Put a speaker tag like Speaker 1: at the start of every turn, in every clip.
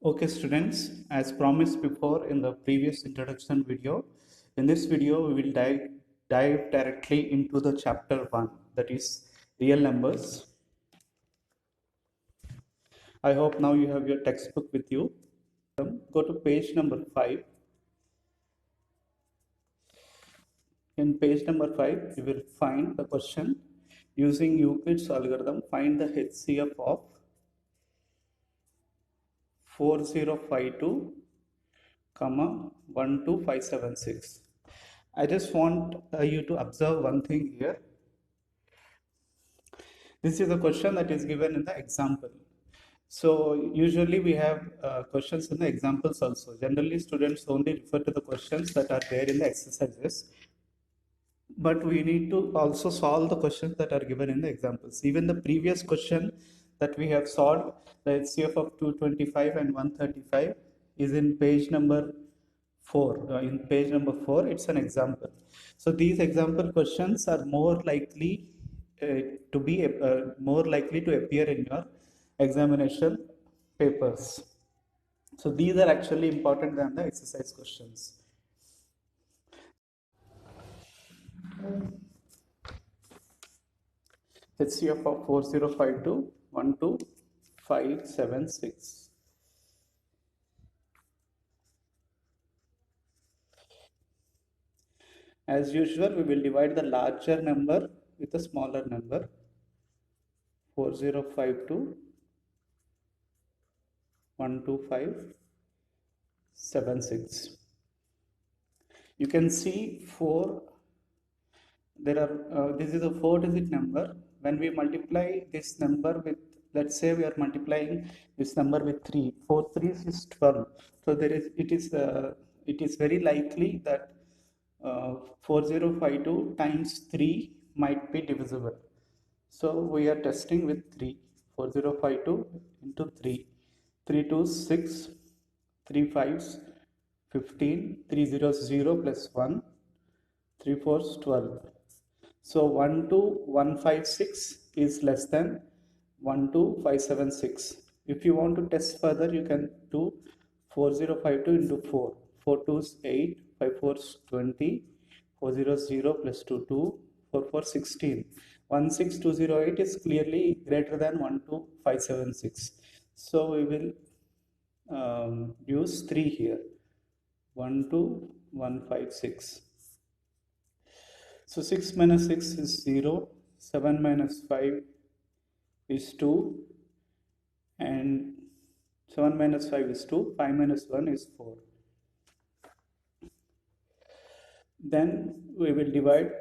Speaker 1: Okay, students, as promised before in the previous introduction video, in this video we will dive directly into the chapter 1, that is real numbers. I hope now you have your textbook with you. Go to page number 5. In page number 5, you will find the question using Euclid's algorithm, find the HCF of 4052, 12576. I just want you to observe one thing here. This is a question that is given in the example. So usually we have questions in the examples also. Generally students only refer to the questions that are there in the exercises. But we need to also solve the questions that are given in the examples. Even the previous question that we have solved, the HCF of 225 and 135 is in page number 4. In page number 4, it's an example. So these example questions are more likely more likely to appear in your examination papers. So these are actually important than the exercise questions. HCF of 4052 12576. As usual, we will divide the larger number with a smaller number. 4052 12576. You can see 4. There are this is a 4-digit number. When we multiply this number with, let's say we are multiplying this number with 3, 4 3s is 12. So there is it is very likely that 4052 times 3 might be divisible. So we are testing with 3. 4052 into 3, 3 2 6, 3 5s 15, 3 zeros 0 plus 1, 3 4s 12. So 12156 is less than 12576. If you want to test further, you can do 4052 into 4. 4 2s 8, 5 4s 20, 4 zeros 0 plus 2 2, 4 4 16. 16208 is clearly greater than 12576. So we will use 3 here. 12156. So 6 minus 6 is 0, 7 minus 5 is 2, and 7 minus 5 is 2, 5 minus 1 is 4. Then we will divide,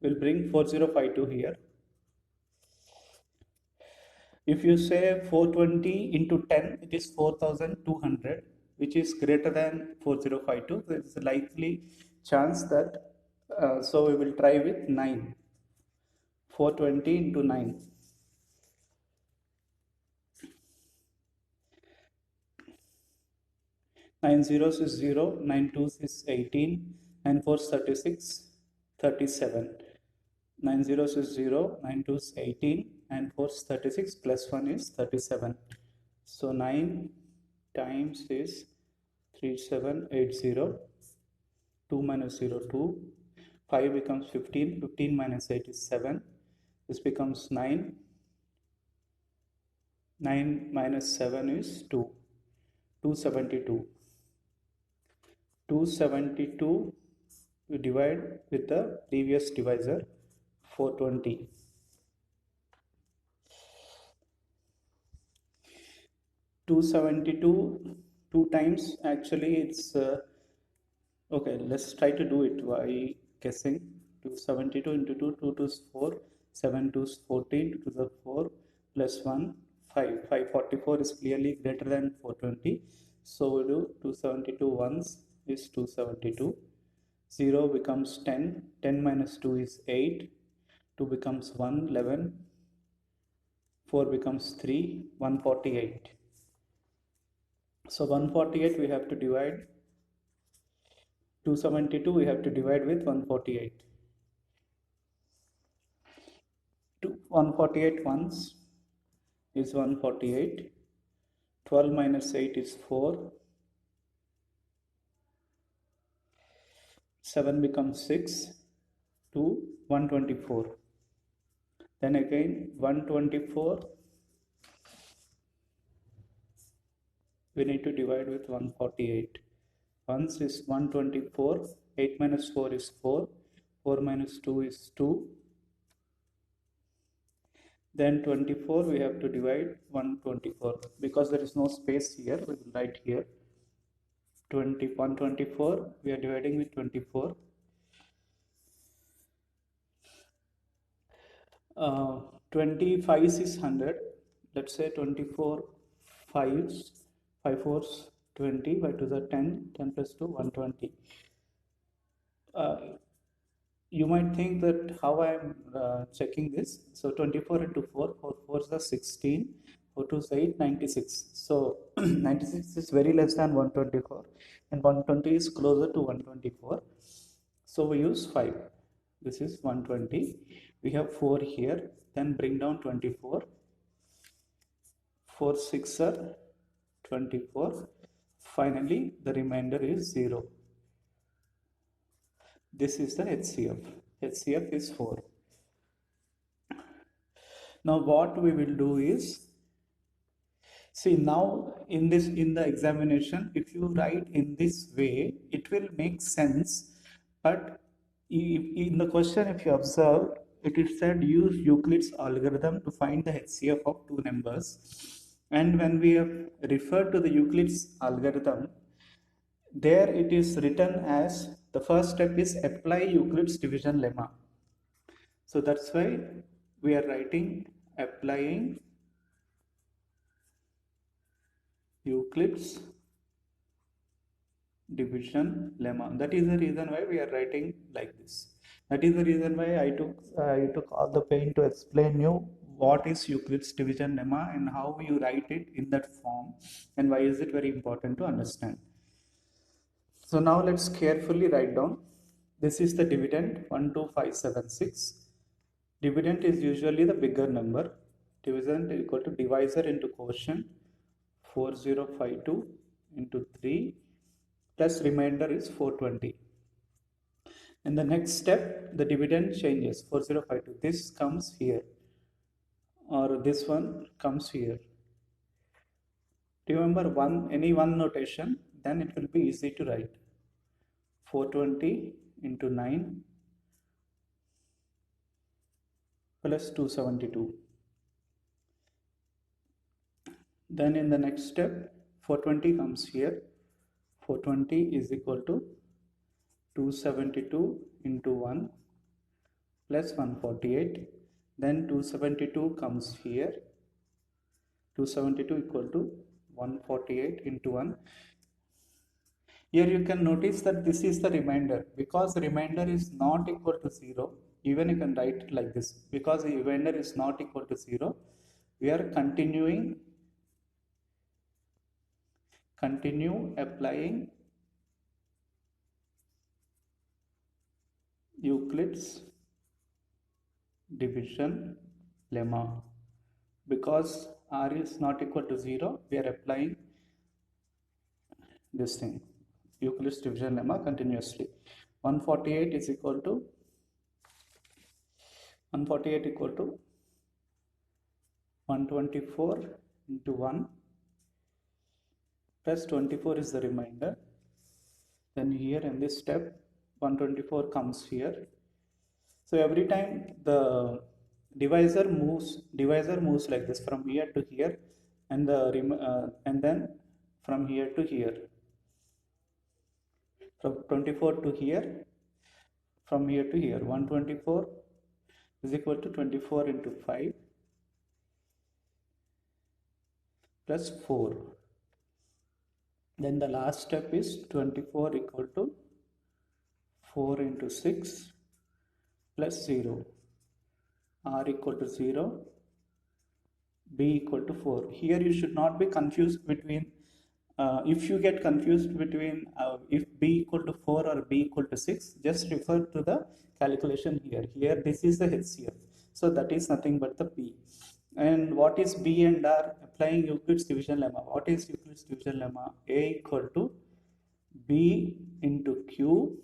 Speaker 1: we'll bring 4052 here. If you say 420 into 10, it is 4200, which is greater than 4052. There is a likely chance that, so we will try with 9. 420 into 9. 9 zeros is 0, 9 twos is 18, 9 fours 36, 37. 9 zeros is 0, 9 twos 18, 9 fours 36 plus 1 is 37. So 9 times is 3780. 2 minus 0, 2. 5 becomes 15, 15 minus 8 is 7. This becomes 9. 9 minus 7 is 2. 272. 272 we divide with the previous divisor 420. 272 2 times, actually it's okay, let's try to do it by guessing. 272 into 2, 2 2 is 4, 7 2 is 14, 2 to the 4 plus 1, 5. 544 is clearly greater than 420. So we do 272 once is 272. 0 becomes 10, 10 minus 2 is 8, 2 becomes 1, 11, 4 becomes 3, 148. So 148 we have to divide, 272 we have to divide with 148. 148 once is 148, 12 minus 8 is 4. 7 becomes 6 to 124. Then again 124 we need to divide with 148. Once is 124, 8 minus 4 is 4, 4 minus 2 is 2. Then 24 we have to divide 124. Because there is no space here, we will write here 124 we are dividing with 24. 25 is 100. Let's say 24 5s, 5 fours 20, 5 to the 10, 10 plus 2 120. You might think that how I am checking this. So 24 into 4, 4 4s are 16, 4 2s 8, 96. So 96 is very less than 124 and 120 is closer to 124. So we use 5. This is 120. We have 4 here. Then bring down 24. 4 6 are 24. Finally, the remainder is 0. This is the HCF. HCF is 4. Now what we will do is, see now in the examination, if you write in this way, it will make sense. But in the question, if you observe, it is said use Euclid's algorithm to find the HCF of two numbers. And when we have referred to the Euclid's algorithm, there it is written as the first step is apply Euclid's division lemma. So that's why we are writing applying Euclid's division lemma. That is the reason why we are writing like this. That is the reason why I took all the pain to explain you what is Euclid's division lemma and how you write it in that form and why is it very important to understand. So now let's carefully write down. This is the dividend 12576. Dividend is usually the bigger number. Dividend is equal to divisor into quotient 4052 into 3 plus remainder is 420. In the next step, the dividend changes 4052. This comes here or this one comes here. Remember any one notation, then it will be easy to write. 420 into 9 plus 272. Then in the next step, 420 comes here. 420 is equal to 272 into 1 plus 148. Then 272 comes here. 272 equal to 148 into 1. Here you can notice that this is the remainder. Because the remainder is not equal to 0, even you can write it like this. Because the remainder is not equal to 0, we are continue applying Euclid's division lemma. Because r is not equal to 0, we are applying this thing, Euclid's division lemma continuously. 148 is equal to 124 into 1 plus 24 is the remainder. Then here in this step 124 comes here. So every time the divisor moves like this from here to here, and then from here to here, from 24 to here, from here to here. 124 is equal to 24 into 5 plus 4. Then the last step is 24 equal to 4 into 6 plus 0. R equal to 0, B equal to 4. Here you should not be confused between, if you get confused between if B equal to 4 or B equal to 6, just refer to the calculation here. Here this is the HCF. So that is nothing but the P. And what is B and R? Applying Euclid's division lemma. What is Euclid's division lemma? A equal to B into Q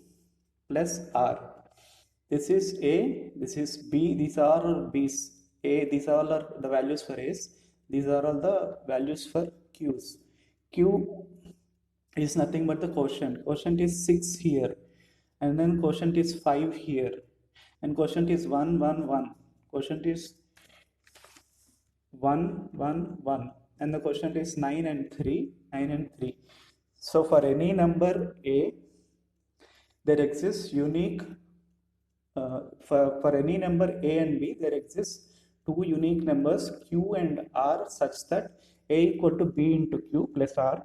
Speaker 1: plus R. This is A, this is B, these are all B's. A, these all are the values for A's, these are all the values for Q's. Q is nothing but the quotient. Quotient is 6 here, and then quotient is 5 here, and quotient is 1, 1, 1. Quotient is 1, 1, 1, and the quotient is 9 and 3, 9 and 3. So for any number A, there exists unique, for any number A and B, there exists two unique numbers Q and R such that A equal to B into Q plus R,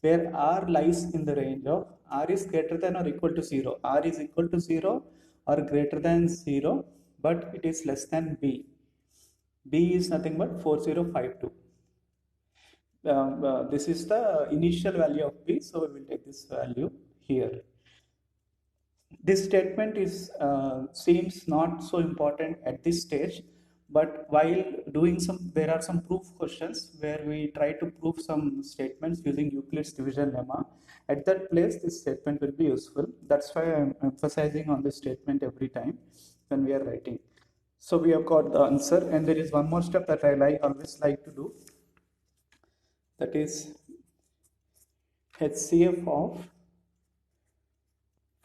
Speaker 1: where R lies in the range of R is greater than or equal to 0. R is equal to 0 or greater than 0, but it is less than B. B is nothing but 4052. This is the initial value of B, so we will take this value here. This statement is seems not so important at this stage, but while doing there are some proof questions where we try to prove some statements using Euclid's division lemma. At that place, this statement will be useful. That's why I'm emphasizing on this statement every time when we are writing. So we have got the answer, and there is one more step that I always like to do. That is HCF of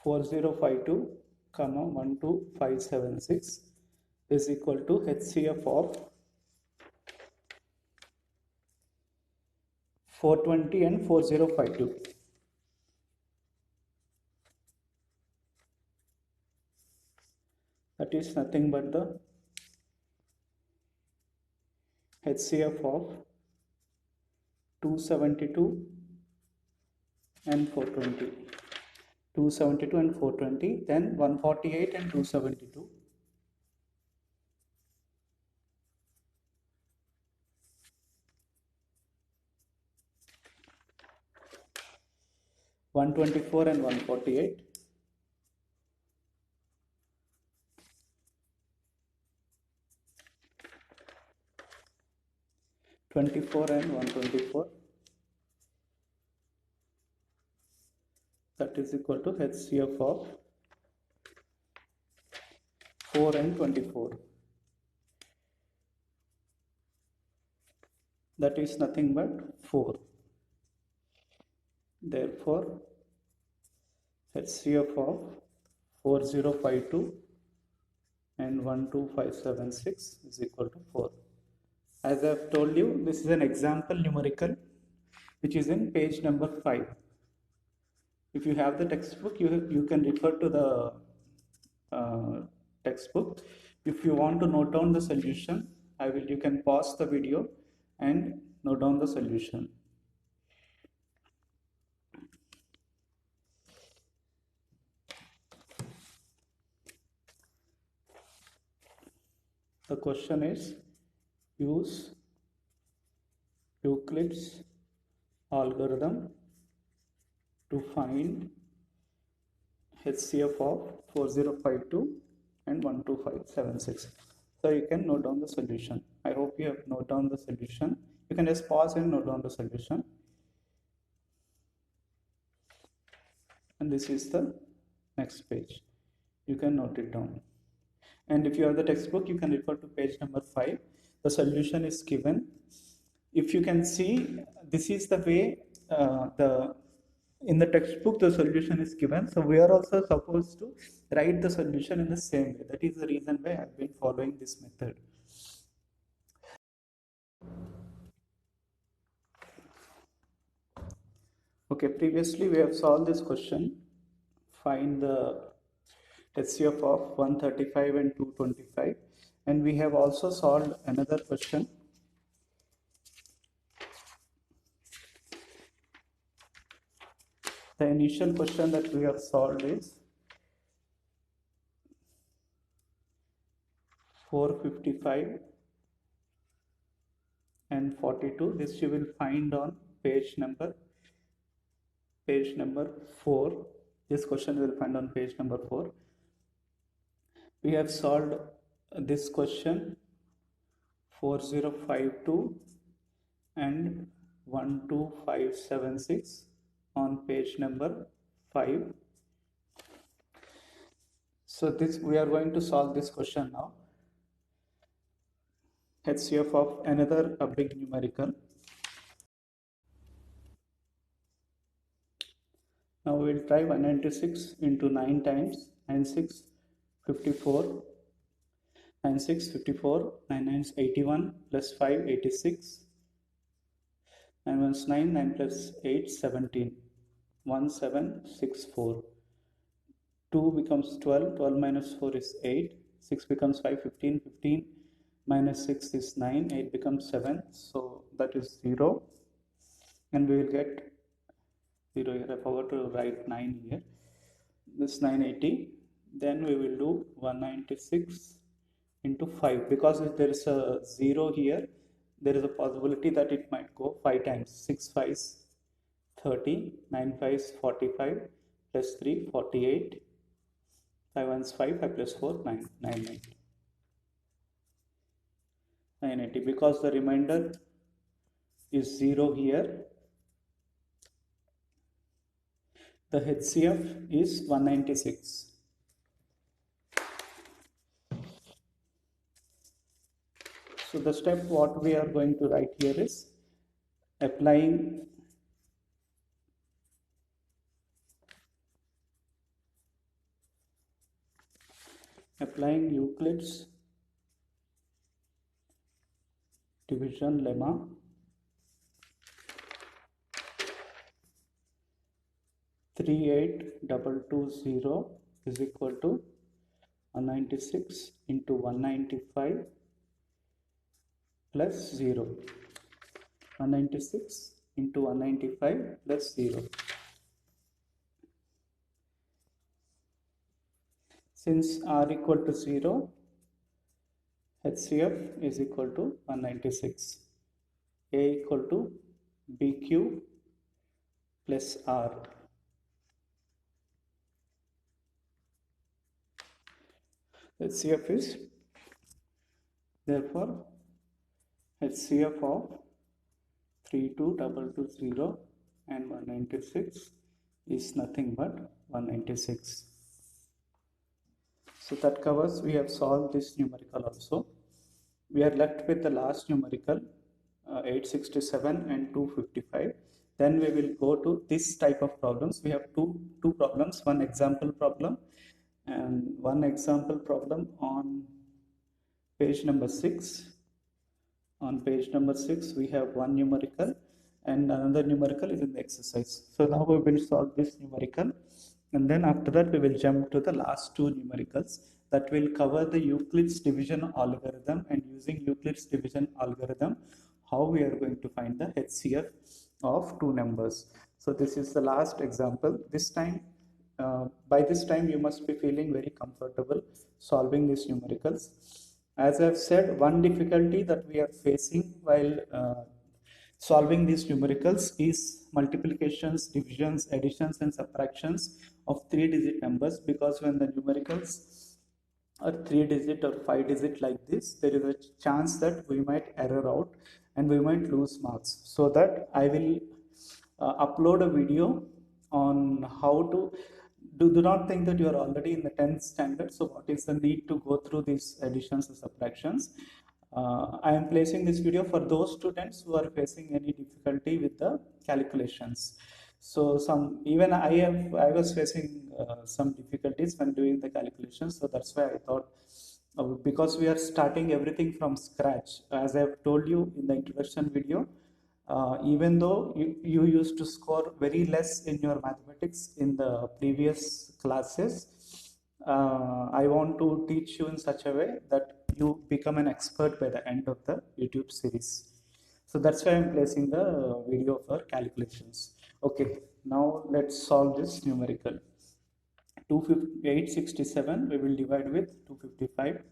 Speaker 1: 4052, 12576 is equal to HCF of 420 and 4052. That is nothing but the HCF of 272 and 420. 272 and 420, then 148 and 272. 124 and 148. 24 and 124. That is equal to HCF of 4 and 24. That is nothing but 4. Therefore, HCF of 4052 and 12576 is equal to 4. As I have told you, this is an example numerical which is in page number 5. If you have the textbook, you can refer to the textbook. If you want to note down the solution, you can pause the video and note down the solution. The question is, use Euclid's algorithm to find HCF of 4052 and 12576. So you can note down the solution. I hope you have noted down the solution. You can just pause and note down the solution. And this is the next page. You can note it down. And if you have the textbook, you can refer to page number 5. The solution is given. If you can see, this is the way in the textbook the solution is given. So we are also supposed to write the solution in the same way. That is the reason why I have been following this method. Okay, previously we have solved this question. Find the HCF of 135 and 225, and we have also solved another question. The initial question that we have solved is 455 and 42. This you will find on page number 4. This question you will find on page number 4. We have solved this question 4052 and 12576 on page number 5. So this we are going to solve this question now. HCF of another big numerical. Now we will try 196 into 9 times 96 54 96 54 9 9 81 plus 5 86 9 1 9 9 plus 8 17 1764. 2 becomes 12, 12 minus 4 is 8, 6 becomes 5, 15, 15 minus 6 is 9, 8 becomes 7, so that is 0, and we will get 0 here. I forgot to write 9 here. This 980, then we will do 196 into 5, because if there is a 0 here, there is a possibility that it might go 5 times. 6 5s 30, 9 5s 45, plus 3 48, 5 1s 5, 5 plus 4 9, 990. 980, because the remainder is 0 here, the HCF is 196. So the step what we are going to write here is applying Euclid's division lemma three eight double two zero is equal to 196 into 195 plus 0. 196 into 195 plus 0. Since r equal to 0, HCF is equal to 196. A equal to BQ plus R. HCF is therefore HCF of 32220 and 196 is nothing but 196. So that covers, we have solved this numerical also. We are left with the last numerical 867 and 255. Then we will go to this type of problems. We have two problems, one example problem and one example problem on page number 6. On page number 6 we have one numerical and another numerical is in the exercise. So now we will solve this numerical, and then after that we will jump to the last two numericals that will cover the Euclid's division algorithm, and using Euclid's division algorithm how we are going to find the HCF of two numbers. So this is the last example. This time by this time you must be feeling very comfortable solving these numericals. As I've said, one difficulty that we are facing while solving these numericals is multiplications, divisions, additions and subtractions of 3-digit numbers, because when the numericals are 3-digit or 5-digit like this, there is a chance that we might error out and we might lose marks. So that I will upload a video on how to do not think that you are already in the 10th standard. So what is the need to go through these additions and subtractions? I am placing this video for those students who are facing any difficulty with the calculations. So I was facing some difficulties when doing the calculations. So that's why I thought, because we are starting everything from scratch, as I have told you in the introduction video, even though you used to score very less in your mathematics in the previous classes, I want to teach you in such a way that you become an expert by the end of the YouTube series. So that's why I'm placing the video for calculations. Okay, now let's solve this numerical. 867 we will divide with 255.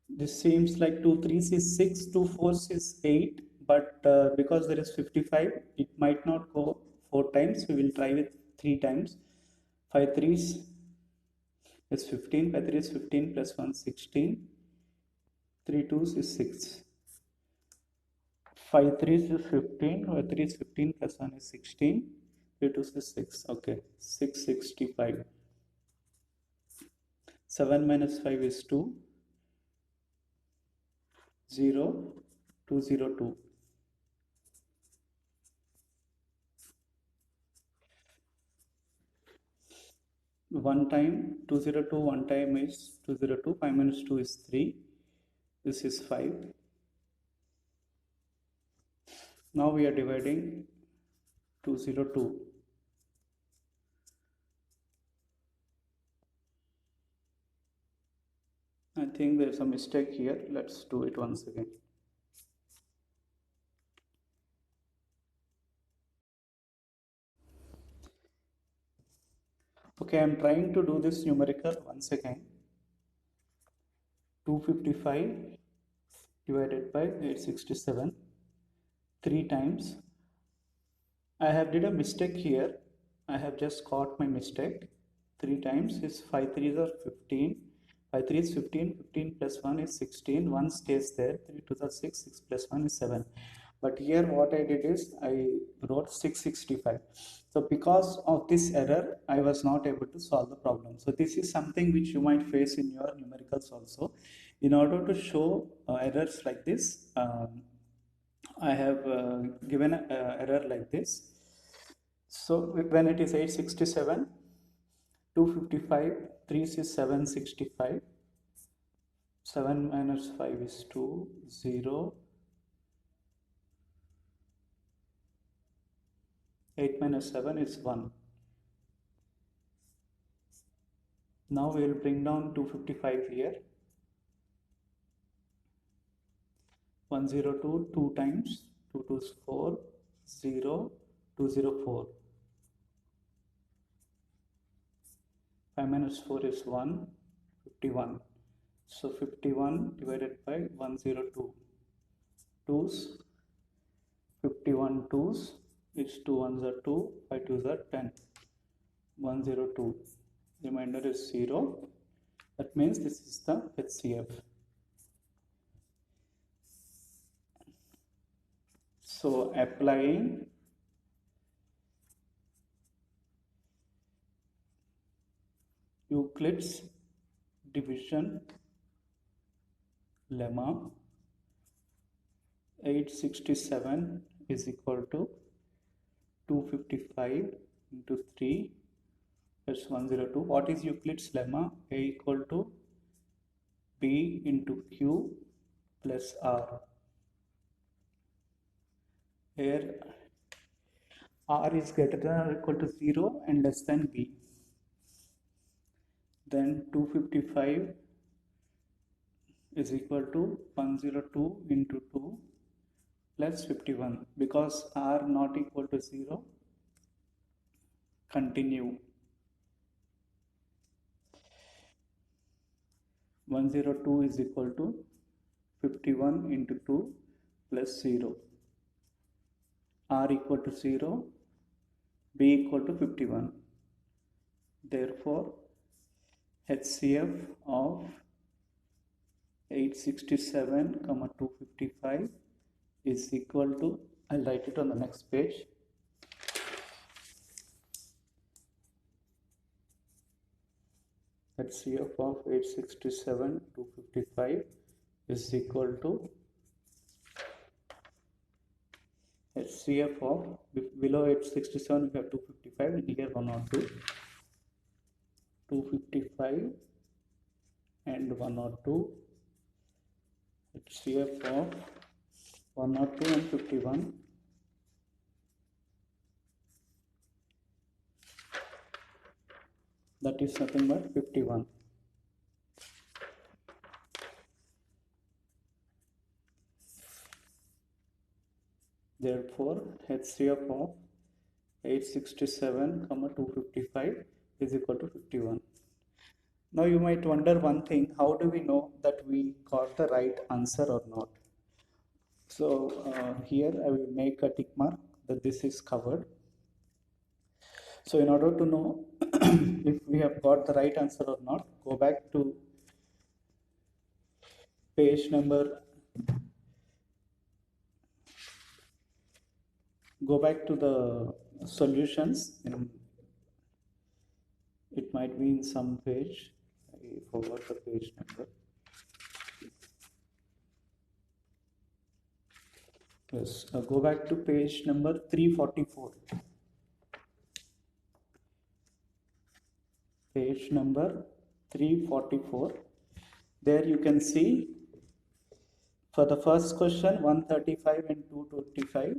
Speaker 1: This seems like 2 3s is 6, 2 4s is 8, but because there is 55, it might not go 4 times. We will try with 3 times. 5 3s is 15, 5 3 is 15 plus 1 16, 3 2s is 6. 5 3 is 15, 5 3 is 15 plus 1 is 16, 3 2s is 6. Okay, 665. 7 minus 5 is 2, 0, 202. One time 202, one time is 202, 5 minus 2 is 3, this is 5. Now we are dividing 202. I think there's a mistake here. Let's do it once again. Okay, I'm trying to do this numerical once again. 255 divided by 867 3 times. I have did a mistake here. I have just caught my mistake. 3 times is 5 3s are 15. 5 3 is 15. 15 plus 1 is 16. 1 stays there. 3 2s are 6. 6 plus 1 is 7. But here what I did is I wrote 665. So because of this error, I was not able to solve the problem. So this is something which you might face in your numericals also. In order to show errors like this, I have given an error like this. So when it is 867, 255, 3 is 765, 7 minus 5 is 2, 0, 8 minus 7 is 1. Now we will bring down 255 here. 102 2 times, 2 2 is 4, 0, 204. 5 minus 4 is 1, 51. So 51 divided by 102. 2's, 51 2's is 2 1s are 2, 5 2s are 10. 102. Remainder is 0. That means this is the HCF. So applying Euclid's division lemma, 867 is equal to 255 into 3 plus 102. What is Euclid's lemma? A equal to B into Q plus R. Here R is greater than or equal to 0 and less than B. Then 255 is equal to 102 into 2 plus 51. Because R not equal to 0, continue. 102 is equal to 51 into 2 plus 0. R equal to 0, B equal to 51. Therefore, HCF of 867, 255 is equal to, I'll write it on the next page. HCF of 867, 255 is equal to HCF of, below 867 we have 255 and here 102. 255 and 102. HCF of 102 and 51. That is nothing but 51. Therefore, HCF of 867, 255 is equal to 51. Now you might wonder one thing, how do we know that we got the right answer or not? So here I will make a tick mark that this is covered. So in order to know if we have got the right answer or not, go back to page number, go back to the solutions. It might be in some page. I forgot the page number. Yes, go back to page number 344. Page number 344. There you can see for the first question 135 and 225,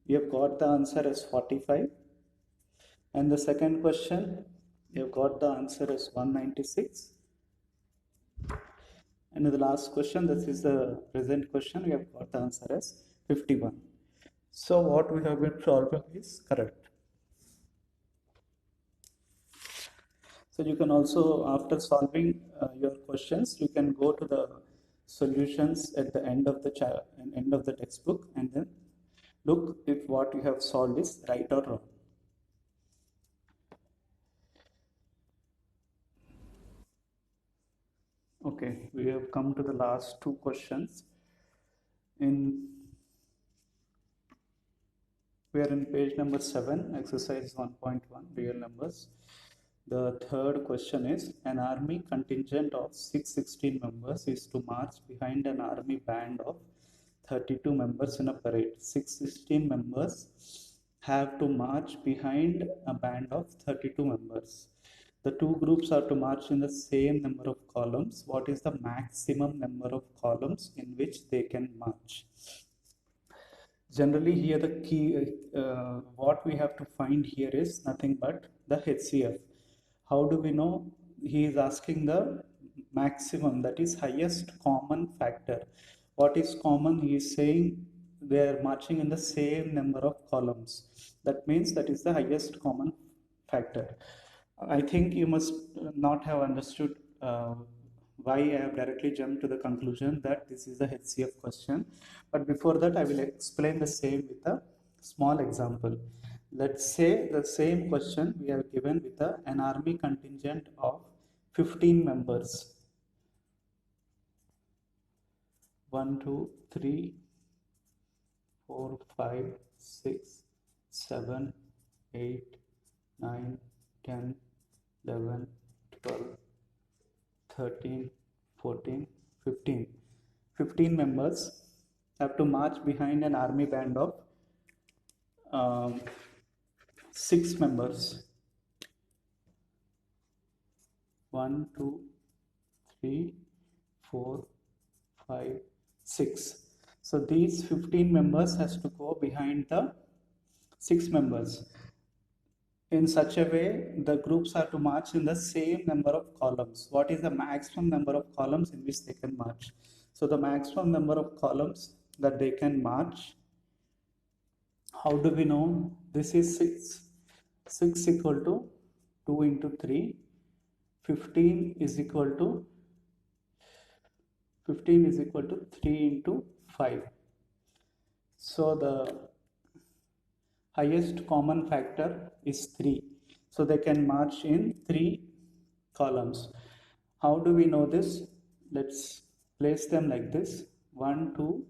Speaker 1: we have got the answer as 45. And the second question, we have got the answer as 196. And the last question, this is the present question, we have got the answer as 51. So what we have been solving is correct. So you can also, after solving your questions, you can go to the solutions at the end of the textbook, and then look if what you have solved is right or wrong. Okay, we have come to the last two questions. We are in page number 7, exercise 1.1, real numbers. The third question is, an army contingent of 616 members is to march behind an army band of 32 members in a parade. 616 members have to march behind a band of 32 members. The two groups are to march in the same number of columns. What is the maximum number of columns in which they can march? Generally, here the key, what we have to find here is nothing but the HCF. How do we know? He is asking the maximum, that is highest common factor. What is common? He is saying they are marching in the same number of columns. That means that is the highest common factor. I think you must not have understood why I have directly jumped to the conclusion that this is a HCF question. But before that, I will explain the same with a small example. Let's say the same question we have given with an army contingent of 15 members. 1, 2, 3, 4, 5, 6, 7, 8, 9, 10, 11, 12, 13, 14, 15. 15 members have to march behind an army band of 6 members. 1, 2, 3, 4, 5, 6. So these 15 members has to go behind the 6 members. In such a way, the groups are to march in the same number of columns. What is the maximum number of columns in which they can march? So the maximum number of columns that they can march, how do we know? This is 6. 6 equal to 2 into 3. 15 is equal to 3 into 5. So the highest common factor is 3. So they can march in 3 columns. How do we know this? Let's place them like this. 1, 2,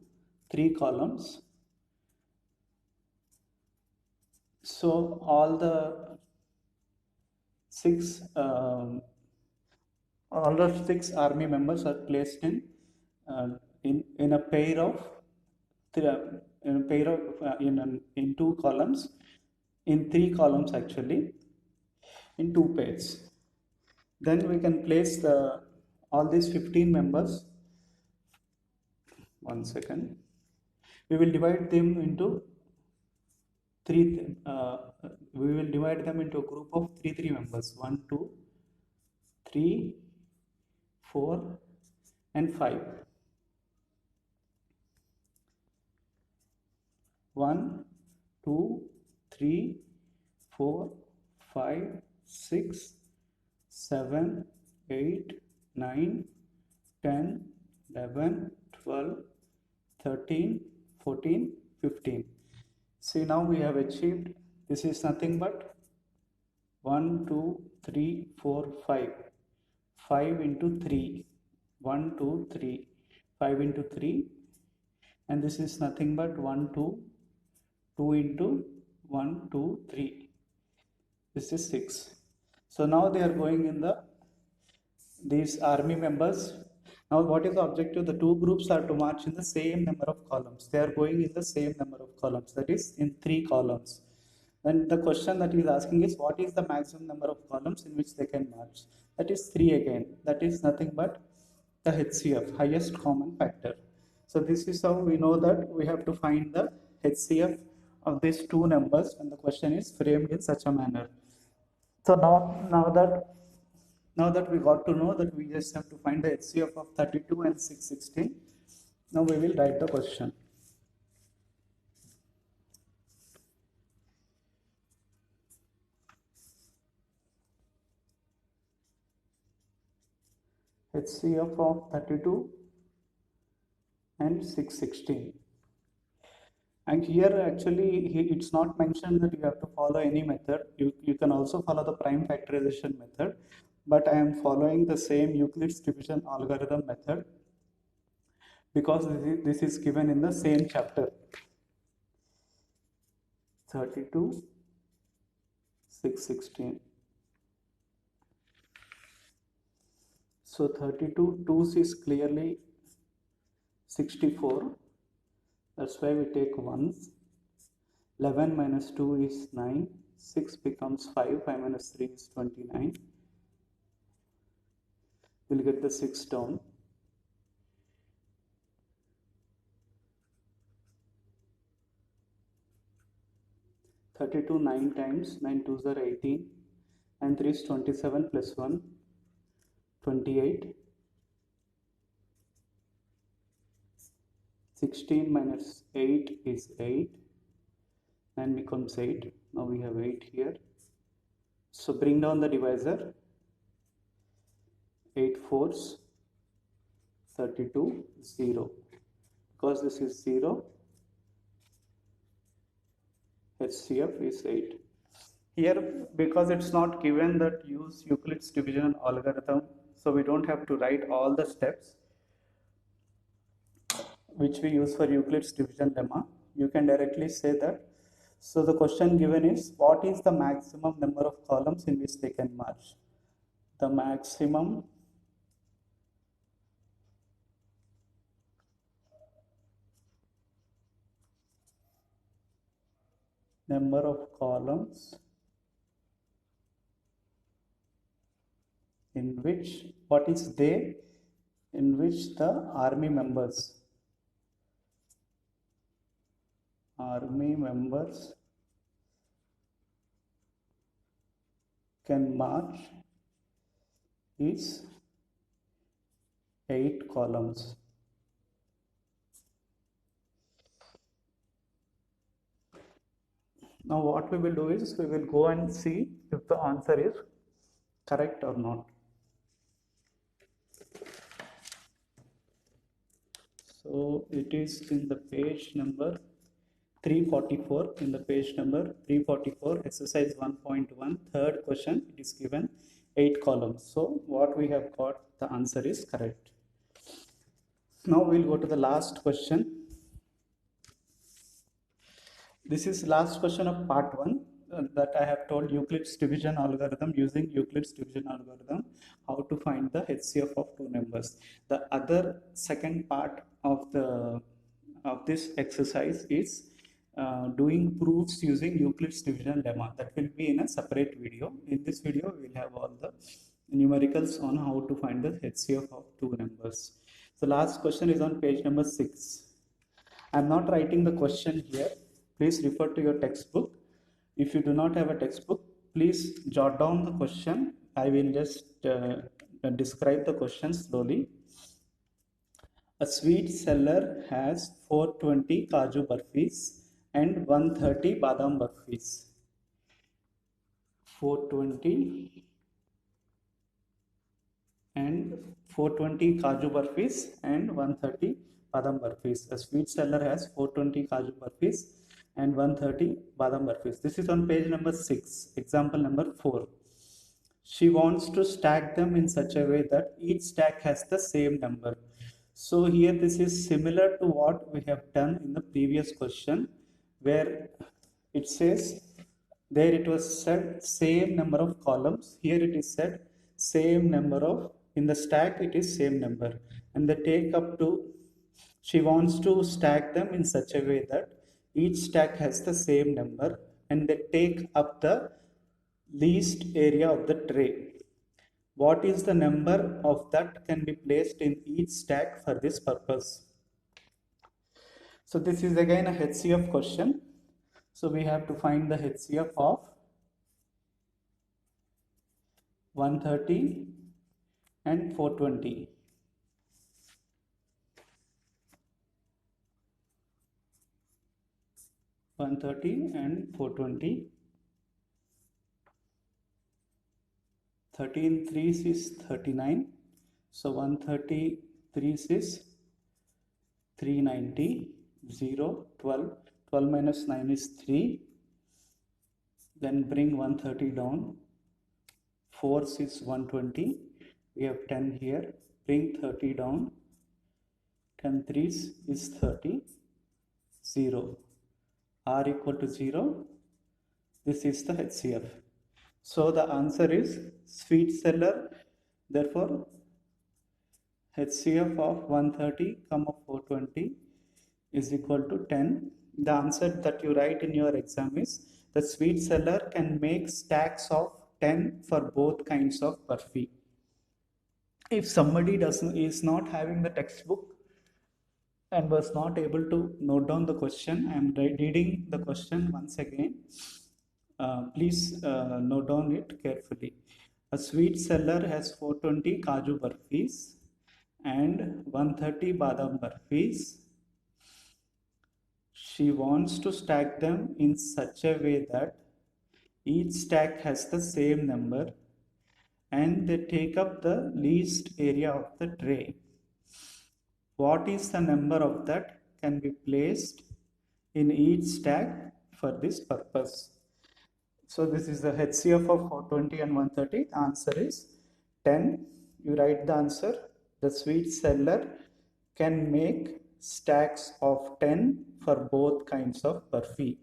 Speaker 1: 3 columns. So all the 6 army members are placed in a pair of in 2 columns, in 3 columns actually, in 2 pairs. Then we can place all these 15 members. 1 second. We will divide them into 3. We will divide them into a group of 3 members. 1, 2, 3, 4, and 5. 1, 2, 3, 4, 5, 6, 7, 8, 9, 10, 11, 12, 13, 14, 15. See, now we have achieved, this is nothing but 1, 2, 3, 4, 5. 5 into 3. 1, 2, 3. 5 into 3. And this is nothing but 1, 2. 2 into 1, 2, 3. This is 6. So now they are going in these army members. Now what is the objective? The two groups are to march in the same number of columns. They are going in the same number of columns, that is in 3 columns. Then the question that he is asking is, what is the maximum number of columns in which they can march? That is 3 again. That is nothing but the HCF, highest common factor. So this is how we know that we have to find the HCF of these two numbers, and the question is framed in such a manner. So now that we got to know that we just have to find the HCF of 32 and 616. Now we will write the question. HCF of 32 and 616. And here actually it's not mentioned that you have to follow any method. You can also follow the prime factorization method, but I am following the same Euclid's division algorithm method because this is given in the same chapter. 32, 616. So 32, 2 is clearly 64. That's why we take ones. 11 minus 2 is 9. 6 becomes 5. 5 minus 3 is 29. We'll get the 6 down. (32) 9 times. 9 2s are 18. And 3 is 27 plus 1. 28. 16 minus 8 is 8. 9 becomes 8. Now we have 8 here. So bring down the divisor. 8 fours 32 0. Because this is 0, HCF is 8. Here, because it's not given that use Euclid's division algorithm, so we don't have to write all the steps which we use for Euclid's division lemma. You can directly say that. So the question given is, what is the maximum number of columns in which they can march? The maximum number of columns in which, what is they, in which the army members can march is 8 columns. Now what we will do is, we will go and see if the answer is correct or not. So it is in the page number 344, in the page number 344, exercise 1.1, third question. It is given 8 columns. So what we have got, the answer is correct. Now we'll go to the last question. This is last question of part 1 that I have told Euclid's division algorithm, using Euclid's division algorithm, how to find the HCF of two numbers. The other second part of this exercise is doing proofs using Euclid's division lemma. That will be in a separate video. In this video, we will have all the numericals on how to find the HCF of two numbers. So last question is on page number 6. I am not writing the question here. Please refer to your textbook. If you do not have a textbook, please jot down the question. I will just describe the question slowly. A sweet seller has 420 Kaju Barfis and 130 Badam Barfis. 420 Kaju Barfis and 130 Badam Barfis. A sweet seller has 420 Kaju Barfis and 130 badam burfis. This is on page number 6, example number 4. She wants to stack them in such a way that each stack has the same number. So here this is similar to what we have done in the previous question, where it says, there it was said same number of columns. Here it is said same number of, in the stack it is same number. And they take up to, she wants to stack them in such a way that each stack has the same number and they take up the least area of the tray. What is the number of that can be placed in each stack for this purpose? So this is again a HCF question. So we have to find the HCF of 130 and 420. and 420. 13 3s is 39. So 133 is 390. 0, 12. 12 minus 9 is 3. Then bring 130 down. 4s is 120. We have 10 here. Bring 30 down. 10 3s is 30. 0. R equal to 0. This is the HCF. So the answer is sweet seller. Therefore, HCF of 130, 420 is equal to 10. The answer that you write in your exam is the sweet seller can make stacks of 10 for both kinds of burfi. If somebody is not having the textbook and was not able to note down the question, I am reading the question once again. Please note down it carefully. A sweet seller has 420 kaju burfis and 130 badam burfis. She wants to stack them in such a way that each stack has the same number and they take up the least area of the tray. What is the number of that can be placed in each stack for this purpose? So this is the HCF of 420 and 130. The answer is 10. You write the answer. The sweet seller can make stacks of 10 for both kinds of burfi.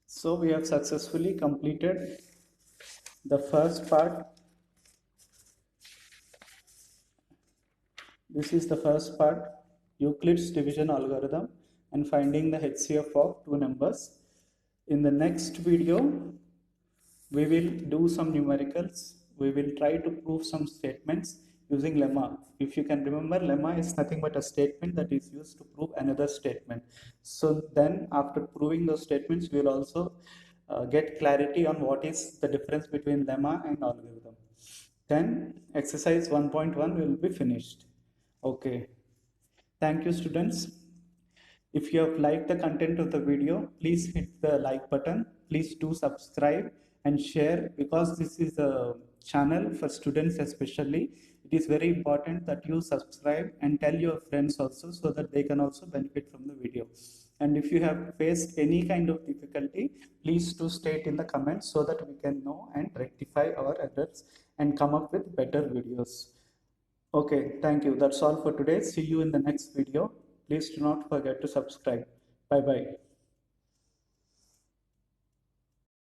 Speaker 1: So we have successfully completed the first part. This is the first part, Euclid's division algorithm and finding the HCF of two numbers. In the next video, we will do some numericals. We will try to prove some statements using lemma. If you can remember, lemma is nothing but a statement that is used to prove another statement. So then after proving those statements, we will also get clarity on what is the difference between lemma and algorithm. Then exercise 1.1 will be finished. Okay. Thank you, students. If you have liked the content of the video, please hit the like button. Please do subscribe and share, because this is a channel for students especially. It is very important that you subscribe and tell your friends also, so that they can also benefit from the video. And if you have faced any kind of difficulty, please do state in the comments so that we can know and rectify our errors and come up with better videos. Okay, thank you. That's all for today. See you in the next video. Please do not forget to subscribe. Bye bye.